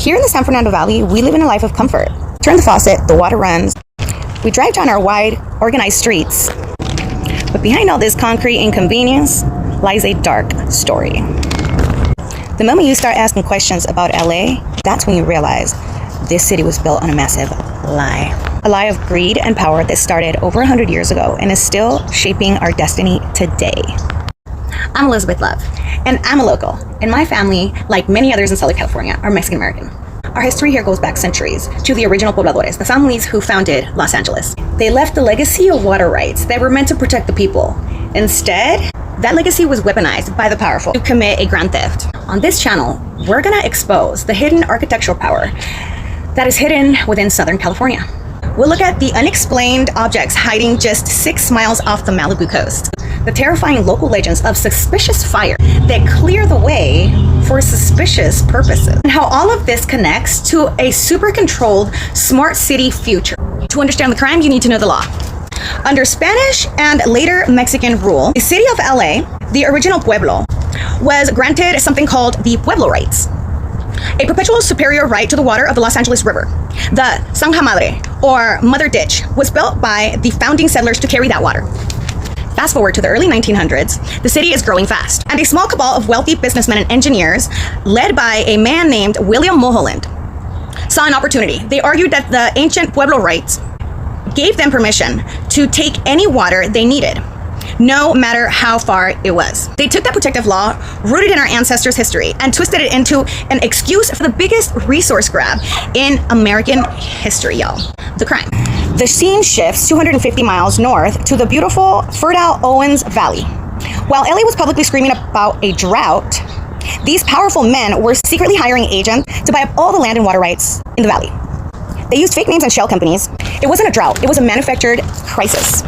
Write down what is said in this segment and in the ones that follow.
Here in the San Fernando Valley, we live in a life of comfort. Turn the faucet, the water runs. We drive down our wide, organized streets. But behind all this concrete inconvenience lies a dark story. The moment you start asking questions about LA, that's when you realize this city was built on a massive lie. A lie of greed and power that started over 100 years ago and is still shaping our destiny today. I'm Elizabeth Love, and I'm a local. And my family, like many others in Southern California, are Mexican American. Our history here goes back centuries to the original pobladores, the families who founded Los Angeles. They left the legacy of water rights that were meant to protect the people. Instead, that legacy was weaponized by the powerful to commit a grand theft. On this channel, we're gonna expose the hidden architectural power that is hidden within Southern California. We'll look at the unexplained objects hiding just 6 miles off the Malibu coast, the terrifying local legends of suspicious fire that clear the way for suspicious purposes, and how all of this connects to a super controlled smart city future. To understand the crime, you need to know the law. Under Spanish and later Mexican rule, the city of LA, the original pueblo, was granted something called the Pueblo Rights, a perpetual superior right to the water of the Los Angeles River. The Zanja Madre, or Mother Ditch, was built by the founding settlers to carry that water. Fast forward to the early 1900s, the city is growing fast, and a small cabal of wealthy businessmen and engineers, led by a man named William Mulholland, saw an opportunity. They argued that the ancient Pueblo rights gave them permission to take any water they needed, no matter how far it was. They took that protective law, rooted in our ancestors' history, and twisted it into an excuse for the biggest resource grab in American history, y'all. The crime. The scene shifts 250 miles north to the beautiful, fertile Owens Valley. While LA was publicly screaming about a drought, these powerful men were secretly hiring agents to buy up all the land and water rights in the valley. They used fake names and shell companies. It wasn't a drought, it was a manufactured crisis.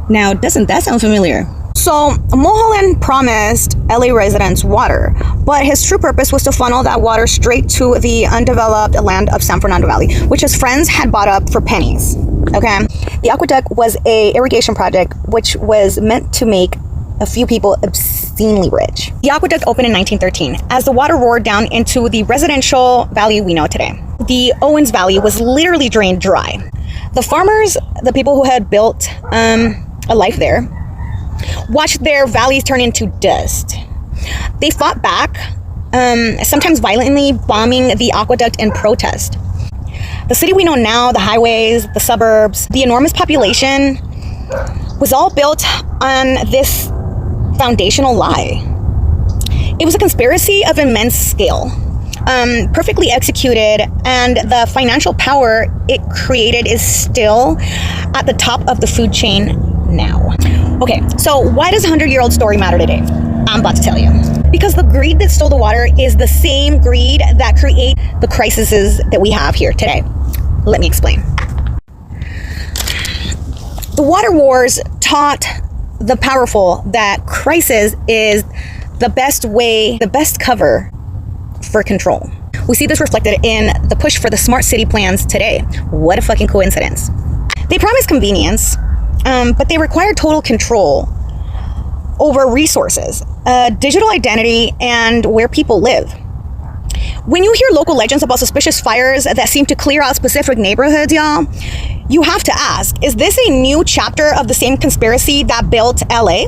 Now, doesn't that sound familiar? So, Mulholland promised LA residents water, but his true purpose was to funnel that water straight to the undeveloped land of San Fernando Valley, which his friends had bought up for pennies. Okay? The aqueduct was an irrigation project which was meant to make a few people obscenely rich. The aqueduct opened in 1913 as the water roared down into the residential valley we know today. The Owens Valley was literally drained dry. The farmers, the people who had built a life there, watched their valleys turn into dust. They fought back, sometimes violently, bombing the aqueduct in protest. The city we know now, the highways, the suburbs, the enormous population, was all built on this foundational lie. It was a conspiracy of immense scale, perfectly executed, and the financial power it created is still at the top of the food chain now. Okay, so why does a 100-year-old story matter today? I'm about to tell you. Because the greed that stole the water is the same greed that create the crises that we have here today. Let me explain. The water wars taught the powerful that crisis is the best way, the best cover for control. We see this reflected in the push for the smart city plans today. What a fucking coincidence. They promise convenience, but they require total control over resources, digital identity, and where people live. When you hear local legends about suspicious fires that seem to clear out specific neighborhoods, y'all, you have to ask, is this a new chapter of the same conspiracy that built LA?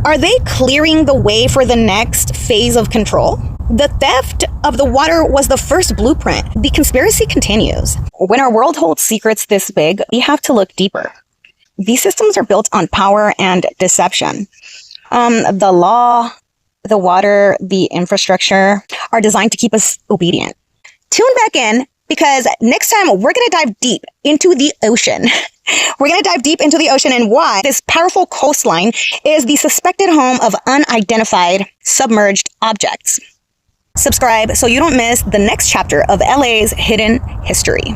Are they clearing the way for the next phase of control? The theft of the water was the first blueprint. The conspiracy continues. When our world holds secrets this big, we have to look deeper. These systems are built on power and deception. The law, the water, the infrastructure are designed to keep us obedient. Tune back in, because next time we're going to dive deep into the ocean. We're going to dive deep into the ocean and why this powerful coastline is the suspected home of unidentified submerged objects. Subscribe so you don't miss the next chapter of LA's hidden history.